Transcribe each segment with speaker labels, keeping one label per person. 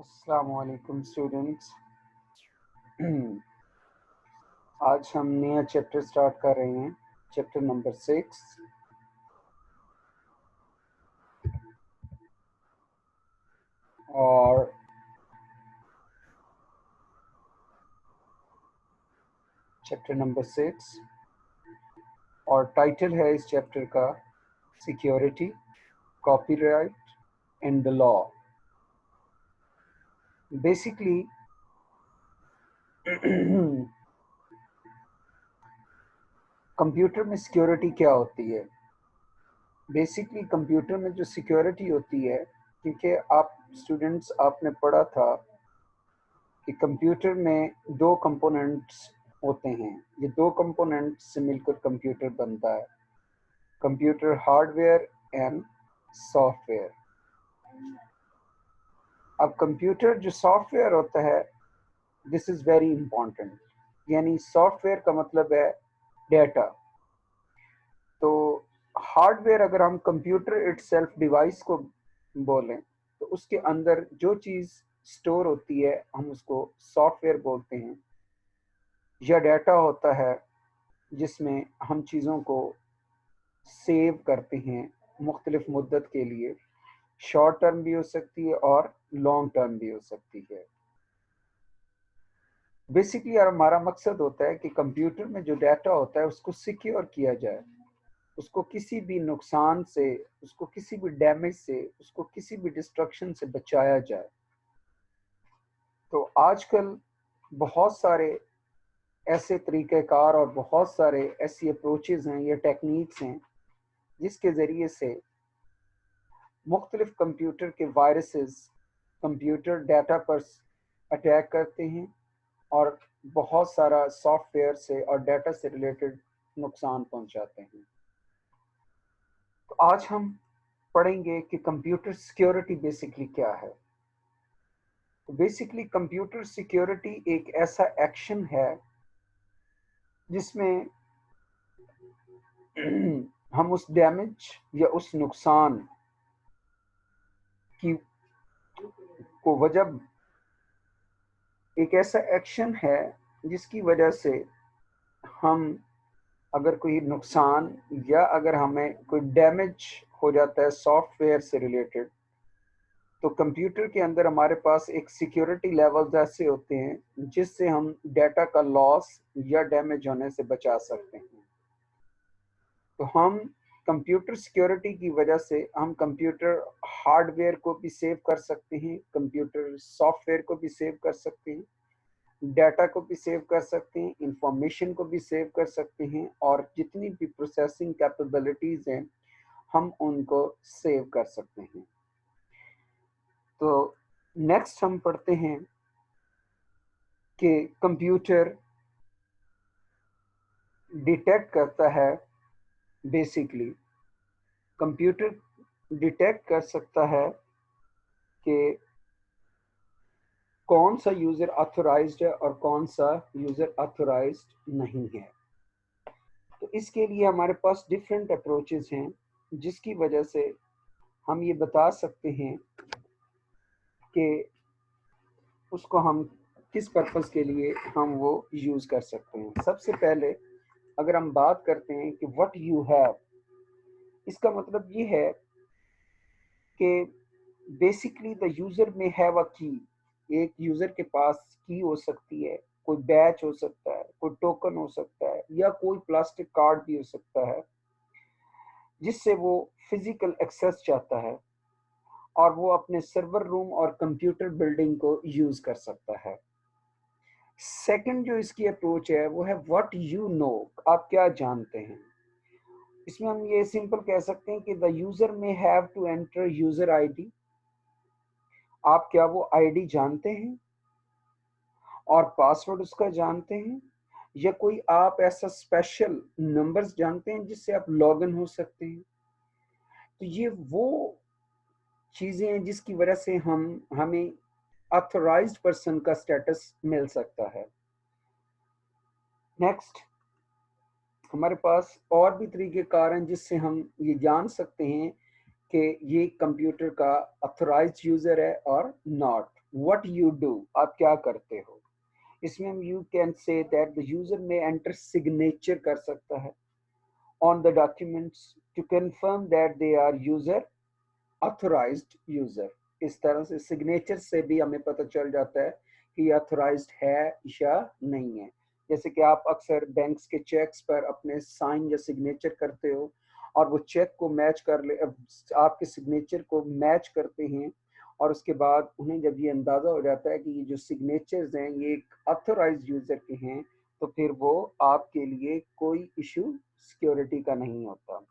Speaker 1: السلام علیکم اسٹوڈنٹس. آج ہم نیا چیپٹر سٹارٹ کر رہے ہیں, چیپٹر نمبر 6. اور چیپٹر نمبر 6 اور ٹائٹل ہے اس چیپٹر کا security, copy right and the law. Basically computer میں سیکیورٹی کیا ہوتی ہے؟ بیسکلی کمپیوٹر میں جو سیکیورٹی ہوتی ہے, کیونکہ آپ اسٹوڈنٹس آپ نے پڑھا تھا کہ کمپیوٹر میں دو کمپوننٹس ہوتے ہیں. یہ دو کمپوننٹس سے مل کر کمپیوٹر بنتا ہے, computer hard where and soft where. اب کمپیوٹر جو سافٹ ویئر ہوتا ہے, دس از ویری امپورٹنٹ. یعنی سافٹ ویئر کا مطلب ہے ڈیٹا. تو ہارڈ ویئر اگر ہم کمپیوٹر اٹ سیلف ڈیوائس کو بولیں تو اس کے اندر جو چیز سٹور ہوتی ہے ہم اس کو سافٹ ویئر بولتے ہیں, یا ڈیٹا ہوتا ہے جس میں ہم چیزوں کو سیو کرتے ہیں مختلف مدت کے لیے. شارٹ ٹرم بھی ہو سکتی ہے اور لانگ ٹرم بھی ہو سکتی ہے. بیسکلی ہمارا مقصد ہوتا ہے کہ کمپیوٹر میں جو ڈیٹا ہوتا ہے اس کو سیکیور کیا جائے, اس کو کسی بھی نقصان سے, اس کو کسی بھی ڈیمیج سے, اس کو کسی بھی ڈسٹرکشن سے بچایا جائے. تو آج کل بہت سارے ایسے طریقہ کار اور بہت سارے ایسی اپروچز ہیں یا ٹیکنیکس ہیں جس کے ذریعے سے مختلف کمپیوٹر کے وائرسز کمپیوٹر ڈیٹا پر اٹیک کرتے ہیں اور بہت سارا سافٹ ویئر سے اور ڈیٹا سے ریلیٹڈ نقصان پہنچاتے ہیں. تو آج ہم پڑھیں گے کہ کمپیوٹر سیکیورٹی بیسکلی کیا ہے. تو بیسکلی کمپیوٹر سیکیورٹی ایک ایسا ایکشن ہے جس میں ہم اس ڈیمیج یا اس نقصان کی کو وجہ, ایک ایسا ایکشن ہے جس کی وجہ سے ہم اگر کوئی نقصان یا اگر ہمیں کوئی ڈیمیج ہو جاتا ہے سافٹ ویئر سے ریلیٹڈ, تو کمپیوٹر کے اندر ہمارے پاس ایک سیکیورٹی لیولز ایسے ہوتے ہیں جس سے ہم ڈیٹا کا لاس یا ڈیمیج ہونے سے بچا سکتے ہیں. تو ہم کمپیوٹر سیکیورٹی کی وجہ سے ہم کمپیوٹر ہارڈ ویئر کو بھی سیو کر سکتے ہیں, کمپیوٹر سافٹ ویئر کو بھی سیو کر سکتے ہیں, ڈیٹا کو بھی سیو کر سکتے ہیں, انفارمیشن کو بھی سیو کر سکتے ہیں, اور جتنی بھی پروسیسنگ کیپیبلٹیز ہیں ہم ان کو سیو کر سکتے ہیں. تو نیکسٹ ہم پڑھتے ہیں کہ کمپیوٹر ڈیٹیکٹ کرتا ہے, بیسکلی کمپیوٹر ڈیٹیکٹ کر سکتا ہے کہ کون سا یوزر آتھورائزڈ ہے اور کون سا یوزر آتھورائزڈ نہیں ہے. تو اس کے لیے ہمارے پاس ڈفرینٹ اپروچز ہیں جس کی وجہ سے ہم یہ بتا سکتے ہیں کہ اس کو ہم کس پرپس کے لیے ہم وہ یوز کر سکتے ہیں. سب سے پہلے اگر ہم بات کرتے ہیں کہ what you have, اس کا مطلب یہ ہے کہ basically the user may have a key. ایک یوزر کے پاس کی ہو سکتی ہے, کوئی بیچ ہو سکتا ہے, کوئی ٹوکن ہو سکتا ہے, یا کوئی پلاسٹک کارڈ بھی ہو سکتا ہے جس سے وہ فزیکل ایکسیس چاہتا ہے اور وہ اپنے سرور روم اور کمپیوٹر بلڈنگ کو یوز کر سکتا ہے. سیکنڈ جو اس کی اپروچ ہے وہ ہے what you know, آپ کیا جانتے ہیں. اس میں ہم یہ سمپل کہہ سکتے ہیں کہ the user may have to enter user ID. آپ کیا وہ آئی ڈی جانتے ہیں اور پاسورڈ اس کا جانتے ہیں, یا کوئی آپ ایسا اسپیشل نمبرز جانتے ہیں جس سے آپ لاگ ان ہو سکتے ہیں. تو یہ وہ چیزیں ہیں جس کی وجہ سے ہمیں آتھورائزڈ پرسن کا اسٹیٹس مل سکتا ہے. نیکسٹ ہمارے پاس اور بھی طریقہ کار ہیں جس سے ہم یہ جان سکتے ہیں کہ یہ کمپیوٹر کا آتھورائزڈ یوزر ہے اور ناٹ. what you do, आप क्या करते हो। इसमें हम you can say that the user may enter signature कर सकता है on the documents to confirm that they are user authorized user। इस तरह से सिग्नेचर से भी हमें पता चल जाता है कि ये ऑथोराइज्ड है या नहीं है। जैसे कि आप अक्सर बैंक्स के चेक्स पर अपने साइन या सिग्नेचर करते हो और वो चेक को मैच कर ले, आपके सिग्नेचर को मैच करते हैं, और उसके बाद उन्हें जब ये अंदाज़ा हो जाता है कि ये जो सिग्नेचर्स हैं ये एक ऑथोराइज्ड यूज़र के हैं, तो फिर वो आपके लिए कोई इशू सिक्योरिटी का नहीं होता।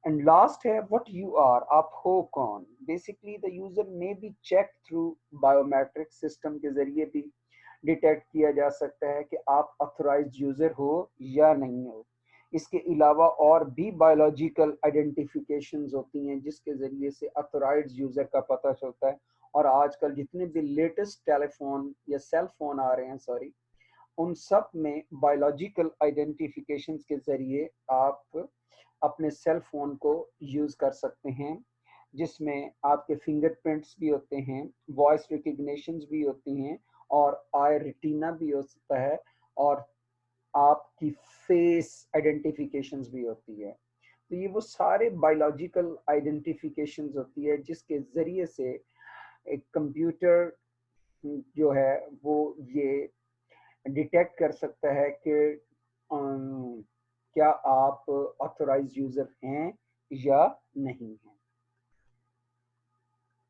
Speaker 1: एंड लास्ट है व्हाट यू आर, आप हो कौन। बेसिकली द यूजर में be check through biometric system के जरिए भी डिटेक्ट किया जा सकता है कि आप ऑथराइज्ड यूजर हो या नहीं हो। इसके अलावा और भी बायोलॉजिकल आइडेंटिफिकेशंस होती हैं जिसके ज़रिए से ऑथराइज्ड यूज़र का पता चलता है। और आजकल जितने भी लेटेस्ट टेलीफोन या सेल फोन आ रहे हैं, सॉरी, उन सब में बायोलॉजिकल आइडेंटिफिकेशंस के ज़रिए आप अपने सेल फोन को यूज़ कर सकते हैं, जिसमें आपके फिंगरप्रिंट्स भी होते हैं, वॉइस रिकग्निशंस भी होती हैं, और आई रेटिना भी हो सकता है, और आपकी फेस आइडेंटिफिकेशंस भी होती है। तो ये वो सारे बायोलॉजिकल आइडेंटिफिकेशंस होती है जिसके ज़रिए से एक कंप्यूटर जो है वो ये डिटेक्ट कर सकता है कि क्या आप ऑथराइज्ड यूज़र हैं या नहीं हैं।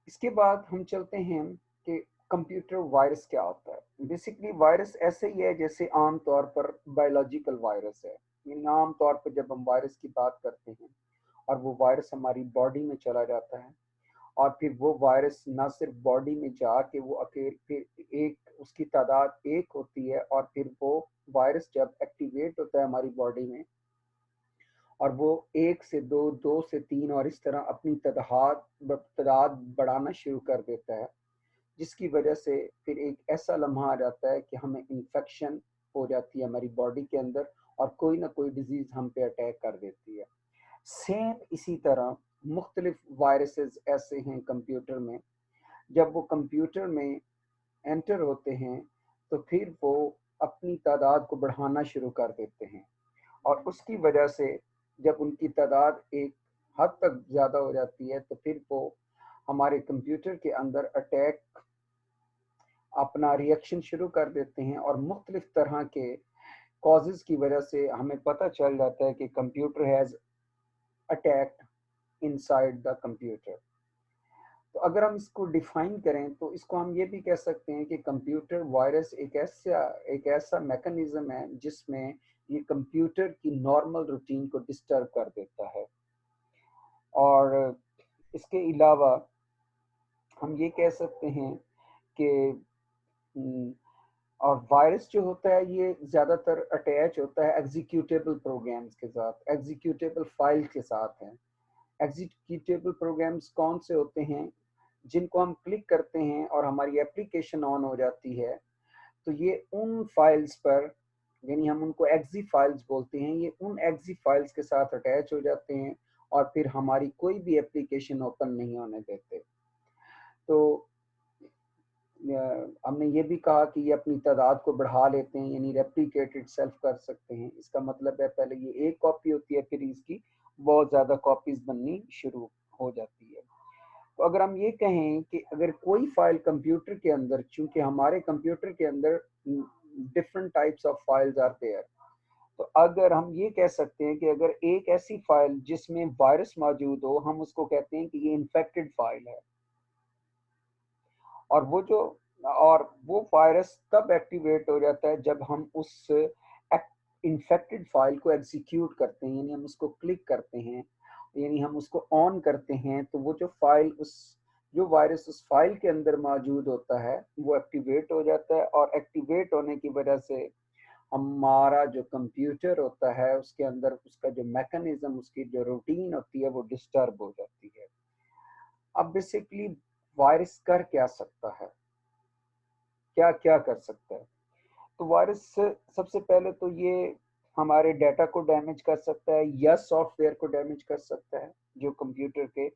Speaker 1: इसके बाद हम चलते हैं कि कंप्यूटर वायरस क्या होता है। बेसिकली वायरस ऐसे ही है जैसे आम तौर पर बायोलॉजिकल वायरस है। यानी आम तौर पर जब हम वायरस की बात करते हैं और वो वायरस हमारी बॉडी में चला जाता है, और फिर वो वायरस ना सिर्फ बॉडी में जाके वो अकेले फिर एक उसकी तादाद एक होती है, और फिर वो वायरस जब एक्टिवेट होता है हमारी बॉडी में, और वो एक से दो, दो से तीन, और इस तरह अपनी तादाद बढ़ाना शुरू कर देता है, जिसकी वजह से फिर एक ऐसा लम्हा आ जाता है कि हमें इन्फेक्शन हो जाती है हमारी बॉडी के अंदर, और कोई ना कोई डिजीज़ हम पे अटैक कर देती है। सेम इसी तरह मुख्तलिफ वायरसेस ऐसे हैं कंप्यूटर में, जब वो कंप्यूटर में एंटर होते हैं तो फिर वो अपनी तादाद को बढ़ाना शुरू कर देते हैं, और उसकी वजह से जब उनकी तादाद एक हद तक ज़्यादा हो जाती है तो फिर वो हमारे कंप्यूटर के अंदर अटैक अपना रिएक्शन शुरू कर देते हैं, और मुख्तलिफ तरह के कॉजेज़ की वजह से हमें पता चल जाता है कि computer has attacked inside the computer. तो अगर हम इसको डिफाइन करें तो इसको हम ये भी कह सकते हैं कि कंप्यूटर वायरस एक ऐसा मैकेनिज्म है जिसमें ये कंप्यूटर की नॉर्मल रूटीन को डिस्टर्ब कर देता है। और इसके अलावा हम ये कह सकते हैं कि हम्म, और वायरस जो होता है ये ज़्यादातर अटैच होता है एग्जीक्यूटेबल प्रोग्राम्स के साथ, एग्जीक्यूटेबल फाइल के साथ हैं। एग्जीक्यूटेबल प्रोग्राम्स कौन से होते हैं? जिनको हम क्लिक करते हैं और हमारी एप्लीकेशन ऑन हो जाती है, तो ये उन फाइल्स पर, यानी हम उनको एक्जी फाइल्स बोलते हैं, ये उन एक्जी फाइल्स के साथ अटैच हो जाते हैं और फिर हमारी कोई भी एप्लीकेशन ओपन नहीं होने देते। तो हमने ये भी कहा कि ये अपनी तादाद को बढ़ा लेते हैं, यानी रेप्लिकेटेड सेल्फ कर सकते हैं। इसका मतलब है पहले ये एक कॉपी होती है, फिर इसकी बहुत ज़्यादा कॉपीज बननी शुरू हो जाती है। तो अगर हम ये कहें कि अगर कोई फाइल कंप्यूटर के अंदर, चूंकि हमारे कंप्यूटर के अंदर different types of files are there, तो अगर हम ये कह सकते हैं कि अगर एक ऐसी फाइल जिसमें वायरस मौजूद हो, हम उसको कहते हैं कि ये इन्फेक्टेड फाइल है। और वो वायरस तब एक्टिवेट हो जाता है जब हम उस इन्फेक्टेड फाइल को एग्जीक्यूट करते हैं, यानी हम उसको क्लिक करते हैं, यानी हम उसको ऑन करते हैं, तो वो जो वायरस उस फाइल के अंदर मौजूद होता है वो एक्टिवेट हो जाता है, और एक्टिवेट होने की वजह से हमारा जो कंप्यूटर होता है उसके अंदर उसका जो मैकेनिज्म, उसकी जो रूटीन होती है वो डिस्टर्ब हो जाती है। अब बेसिकली वायरस कर क्या सकता है, क्या क्या कर सकता है? तो वायरस सबसे पहले तो ये हमारे डाटा को डैमेज कर सकता है या सॉफ्टवेयर को डैमेज कर सकता है जो कंप्यूटर के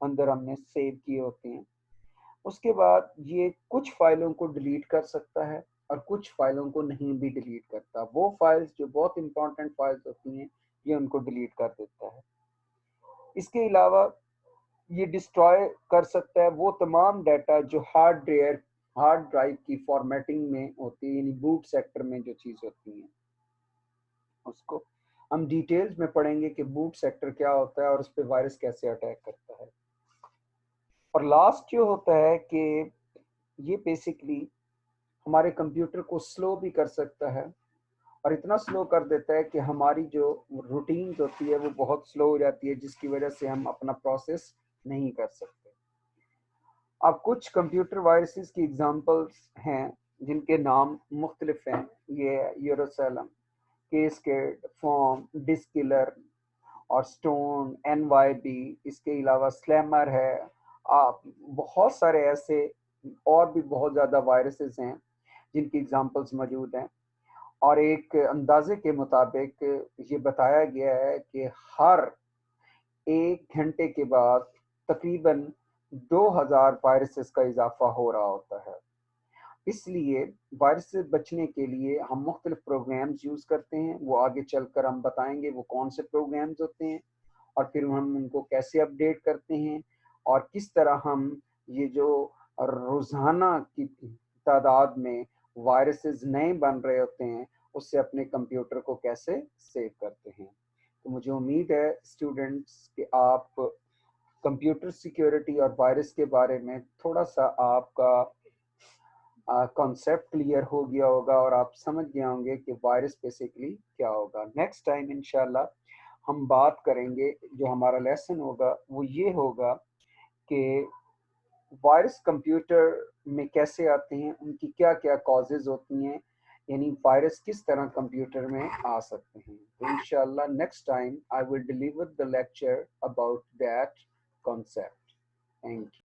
Speaker 1: अंदर हमने सेव किए होते हैं। उसके बाद ये कुछ फाइलों को डिलीट कर सकता है और कुछ फाइलों को नहीं भी डिलीट करता। वो फाइल्स जो बहुत इंपॉर्टेंट फाइल्स होती हैं ये उनको डिलीट कर देता है। इसके अलावा ये डिस्ट्रॉय कर सकता है वो तमाम डाटा जो हार्ड ड्राइव की फॉर्मेटिंग में होती है, यानी बूट सेक्टर में जो चीज़ होती है उसको हम डिटेल्स में पढ़ेंगे कि बूट सेक्टर क्या होता है और उस पर वायरस कैसे अटैक करता है। और लास्ट जो होता है कि ये बेसिकली हमारे कंप्यूटर को स्लो भी कर सकता है और इतना स्लो कर देता है कि हमारी जो रूटीन्स होती है वो बहुत स्लो हो जाती है, जिसकी वजह से हम अपना प्रोसेस नहीं कर सकते। अब कुछ कंप्यूटर वायरसेस की एग्जांपल्स हैं जिनके नाम मुख्तलिफ हैं। ये यूरोसैलम, केस्केड, फॉर्म, डिस्क किलर और स्टोन, NYB। इसके अलावा स्लैमर है। आप बहुत सारे ऐसे और भी बहुत ज़्यादा वायरसेस हैं जिनकी एग्जांपल्स मौजूद हैं। और एक अंदाजे के मुताबिक ये बताया गया है कि हर 1 घंटे के बाद तकरीबन 2000 वायरसेस का इजाफा हो रहा होता है। इसलिए वायरस से बचने के लिए हम मुख्तलिफ प्रोग्राम्स यूज़ करते हैं, वो आगे चलकर हम बताएंगे वो कौन से प्रोग्राम्स होते हैं और फिर हम उनको कैसे अपडेट करते हैं और किस तरह हम ये जो रोज़ाना की तादाद में वायरसेस नए बन रहे होते हैं उससे अपने कंप्यूटर को कैसे सेव करते हैं। तो मुझे उम्मीद है स्टूडेंट्स कि आप कंप्यूटर सिक्योरिटी और वायरस के बारे में थोड़ा सा आपका कॉन्सेप्ट क्लियर हो गया होगा और आप समझ गए होंगे कि वायरस बेसिकली क्या होगा। नेक्स्ट टाइम इंशाल्लाह हम बात करेंगे, जो हमारा लेसन होगा वो ये होगा कि वायरस कंप्यूटर में कैसे आते हैं, उनकी क्या क्या कॉजेज होती हैं, यानी वायरस किस तरह कंप्यूटर में आ सकते हैं। तो इंशाल्लाह next time I will deliver the lecture about that concept. Thank you.